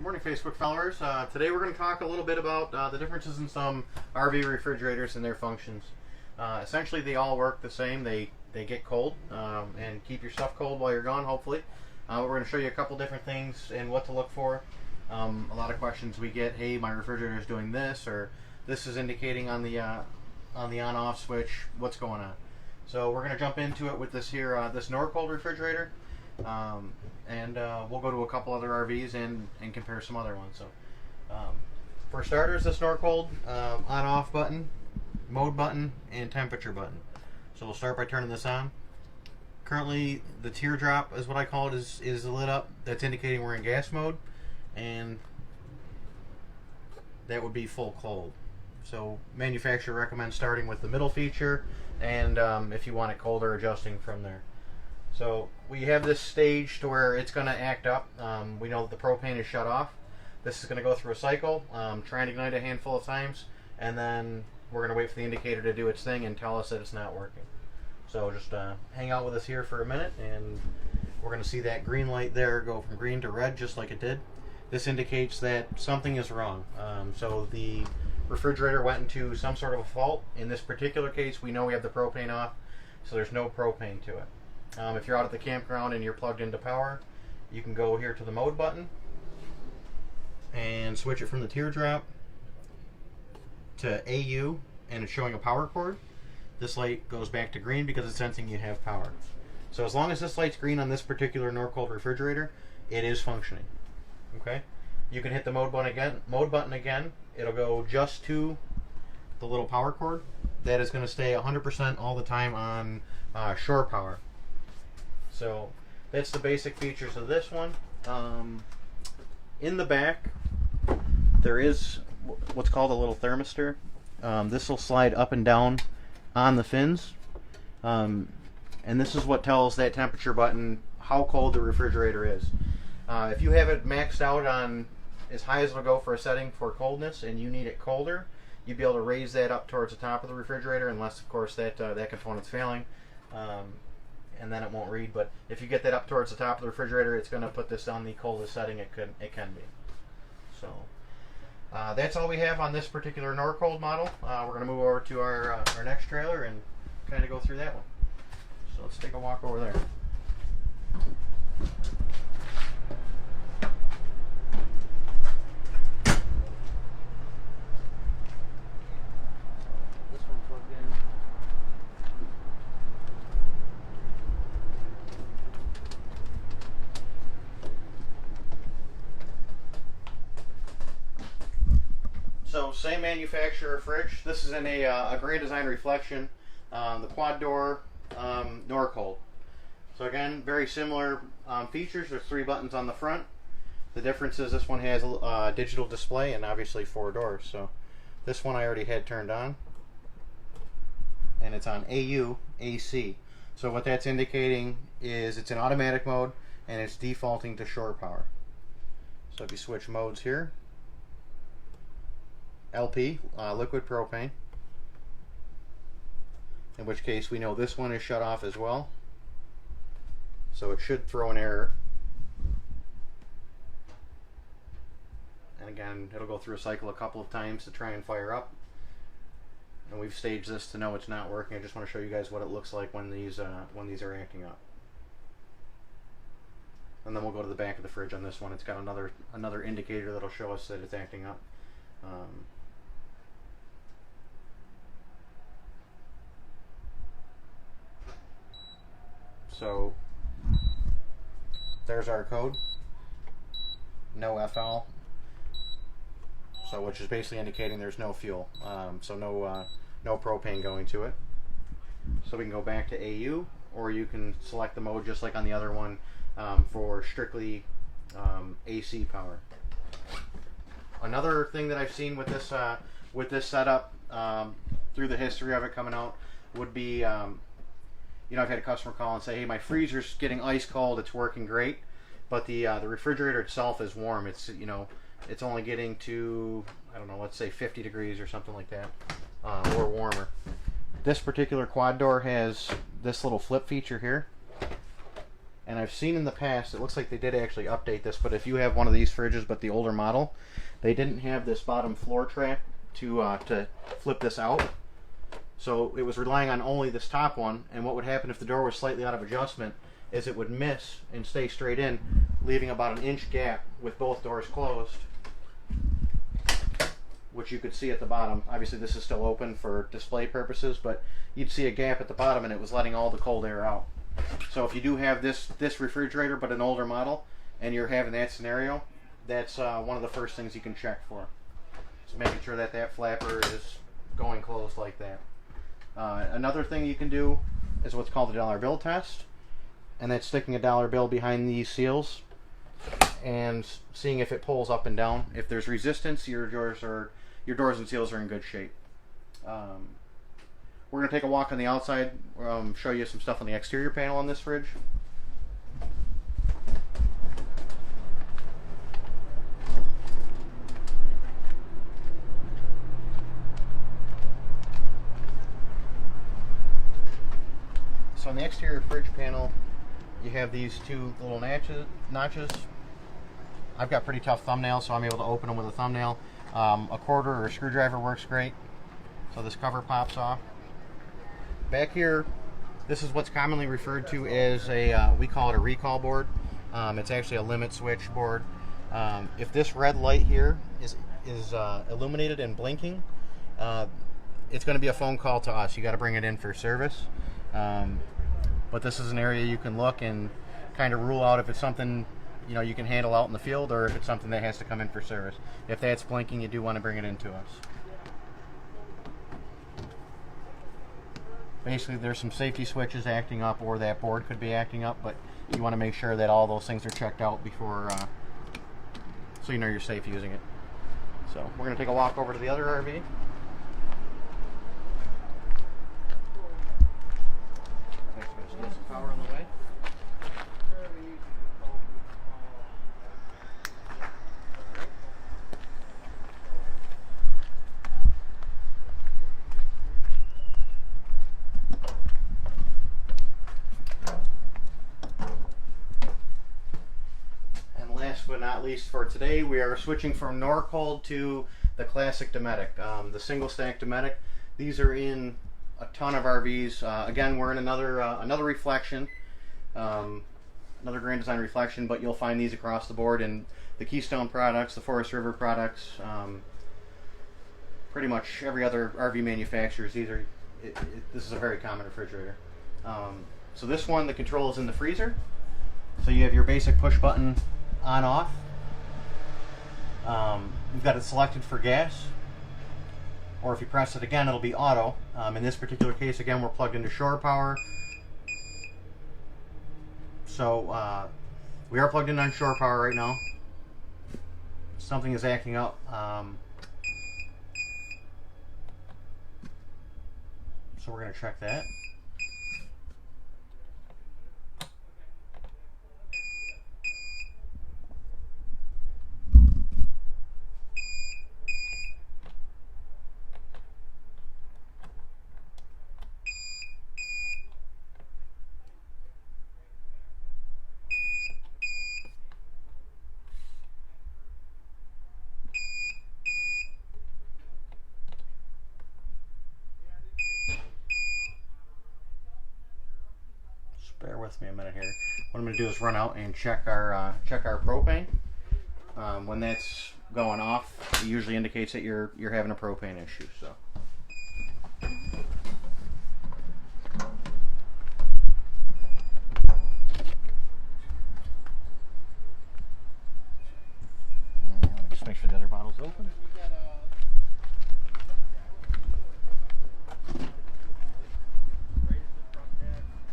Morning, Facebook followers. Today we're going to talk a little bit about the differences in some RV refrigerators and their functions. Essentially, they all work the same. They get cold and keep your stuff cold while you're gone, hopefully. We're going to show you a couple different things and what to look for. A lot of questions we get, hey, my refrigerator is doing this, or this is indicating on the on-off switch, what's going on. So we're going to jump into it with this here, this Norcold refrigerator. And we'll go to a couple other RVs and compare some other ones. So, for starters, this Norcold on-off button, mode button, and temperature button. So we'll start by turning this on. Currently, the teardrop is what I call it, is lit up. That's indicating we're in gas mode, and that would be full cold. So manufacturer recommends starting with the middle feature, and if you want it colder, adjusting from there. So we have this stage to where it's going to act up. We know that the propane is shut off. This is going to go through a cycle, try and ignite a handful of times, and then we're going to wait for the indicator to do its thing and tell us that it's not working. So just hang out with us here for a minute, and we're going to see that green light there go from green to red just like it did. This indicates that something is wrong. So the refrigerator went into some sort of a fault. In this particular case, we know we have the propane off, so there's no propane to it. If you're out at the campground and you're plugged into power, you can go here to the mode button and switch it from the teardrop to AU, and it's showing a power cord. This light goes back to green because it's sensing you have power. So as long as this light's green on this particular Norcold refrigerator, it is functioning. Okay? You can hit the mode button again. It'll go just to the little power cord. That is going to stay 100% all the time on shore power. So that's the basic features of this one. In the back, there is what's called a little thermistor. This will slide up and down on the fins. And this is what tells that temperature button how cold the refrigerator is. If you have it maxed out on as high as it'll go for a setting for coldness and you need it colder, you'd be able to raise that up towards the top of the refrigerator, unless, of course, that component's failing. And then it won't read. But if you get that up towards the top of the refrigerator, it's going to put this on the coldest setting it can be. So that's all we have on this particular Norcold model. We're going to move over to our next trailer and kind of go through that one. So let's take a walk over there. This one plugged in. So same manufacturer fridge. This is in a Grand Design Reflection, the quad door Norcold. So again, very similar features. There's 3 buttons on the front. The difference is this one has a digital display and obviously 4 doors. So this one I already had turned on, and it's on AU AC. So what that's indicating is it's in automatic mode and it's defaulting to shore power. So if you switch modes here, LP, liquid propane, in which case we know this one is shut off as well, so it should throw an error. And again, it'll go through a cycle a couple of times to try and fire up, and we've staged this to know it's not working. I just want to show you guys what it looks like when these are acting up. And then we'll go to the back of the fridge on this one. It's got another indicator that'll show us that it's acting up. So there's our code, no FL, so which is basically indicating there's no fuel, so no propane going to it. So we can go back to AU, or you can select the mode just like on the other one for strictly AC power. Another thing that I've seen with this setup through the history of it coming out would be I've had a customer call and say, hey, my freezer's getting ice cold, it's working great, but the refrigerator itself is warm. It's it's only getting to, I don't know, let's say 50 degrees or something like that, or warmer. This particular quad door has this little flip feature here. And I've seen in the past, it looks like they did actually update this, but if you have one of these fridges but the older model, they didn't have this bottom floor trap to flip this out. So it was relying on only this top one, and what would happen if the door was slightly out of adjustment is it would miss and stay straight in, leaving about an inch gap with both doors closed, which you could see at the bottom. Obviously this is still open for display purposes, but you'd see a gap at the bottom and it was letting all the cold air out. So if you do have this refrigerator but an older model and you're having that scenario, that's one of the first things you can check for. So making sure that that flapper is going closed like that. Another thing you can do is what's called the dollar bill test, and that's sticking a dollar bill behind these seals and seeing if it pulls up and down. If there's resistance, your doors and seals are in good shape. We're going to take a walk on the outside, show you some stuff on the exterior panel on this fridge. So on the exterior fridge panel, you have these two little notches. I've got pretty tough thumbnails, so I'm able to open them with a thumbnail. A quarter or a screwdriver works great. So this cover pops off. Back here, this is what's commonly referred to as we call it a recall board. It's actually a limit switch board. If this red light here is illuminated and blinking, it's going to be a phone call to us. You got to bring it in for service. But this is an area you can look and kind of rule out if it's something you can handle out in the field, or if it's something that has to come in for service. If that's blinking, you do want to bring it into us. Basically, there's some safety switches acting up, or that board could be acting up, but you want to make sure that all those things are checked out before, so you know you're safe using it. So we're going to take a walk over to the other RV. Get some power on the way. And last but not least for today, we are switching from Norcold to the classic Dometic, the single stack Dometic. These are in a ton of RVs. Again, we're in another reflection, another Grand Design reflection, but you'll find these across the board in the Keystone products, the Forest River products, pretty much every other RV manufacturers. This is a very common refrigerator. So this one, the control is in the freezer. So you have your basic push button on off. You've got it selected for gas, or if you press it again, it'll be auto. In this particular case, again, we're plugged into shore power. So we are plugged in on shore power right now. Something is acting up. So we're going to check that. Bear with me a minute here. What I'm going to do is run out and check our propane. When that's going off, it usually indicates that you're having a propane issue. So. Let me just make sure the other bottle's open.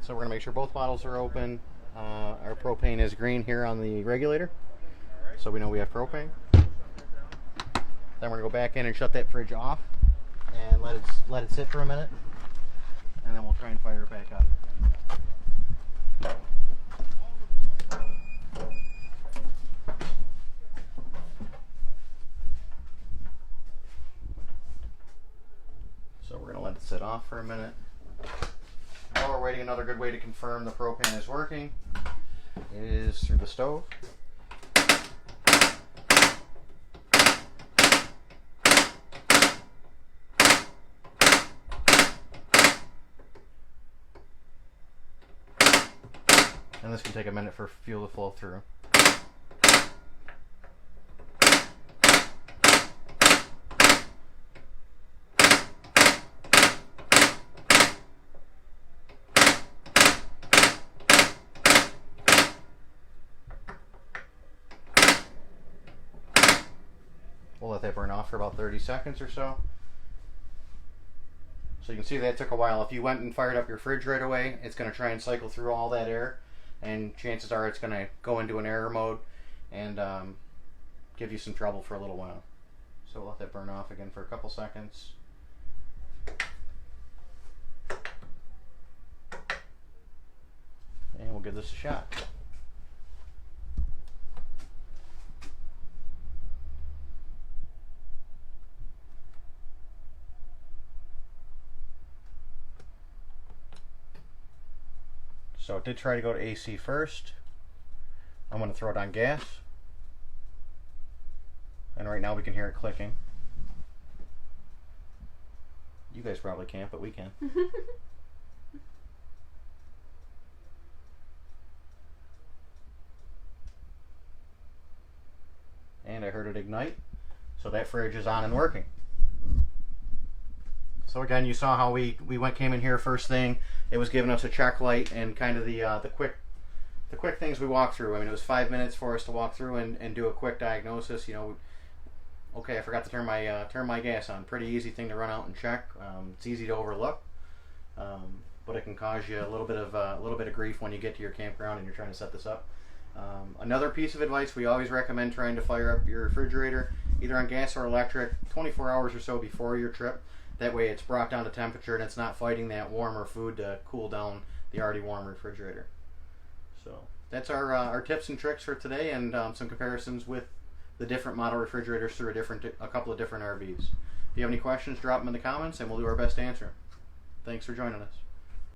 So we're going to make sure both bottles are open. Our propane is green here on the regulator, so we know we have propane. Then we're going to go back in and shut that fridge off and let it sit for a minute, and then we'll try and fire it back up. So we're going to let it sit off for a minute. While we're waiting, another good way to confirm the propane is working is through the stove. And this can take a minute for fuel to flow through. We'll let that burn off for about 30 seconds or so. So you can see that took a while. If you went and fired up your fridge right away, it's going to try and cycle through all that air, and chances are it's going to go into an error mode and give you some trouble for a little while. So we'll let that burn off again for a couple seconds. And we'll give this a shot. So it did try to go to AC first. I'm going to throw it on gas. And right now we can hear it clicking. You guys probably can't, but we can. And I heard it ignite. So that fridge is on and working. So again, you saw how we came in here first thing. It was giving us a check light and kind of the quick things we walked through. I mean, it was 5 minutes for us to walk through and do a quick diagnosis. You know, okay, I forgot to turn my gas on. Pretty easy thing to run out and check. It's easy to overlook, but it can cause you a little bit of grief when you get to your campground and you're trying to set this up. Another piece of advice: we always recommend trying to fire up your refrigerator either on gas or electric 24 hours or so before your trip. That way it's brought down to temperature and it's not fighting that warmer food to cool down the already warm refrigerator. So that's our tips and tricks for today, and some comparisons with the different model refrigerators through a couple of different RVs. If you have any questions, drop them in the comments and we'll do our best to answer. Thanks for joining us.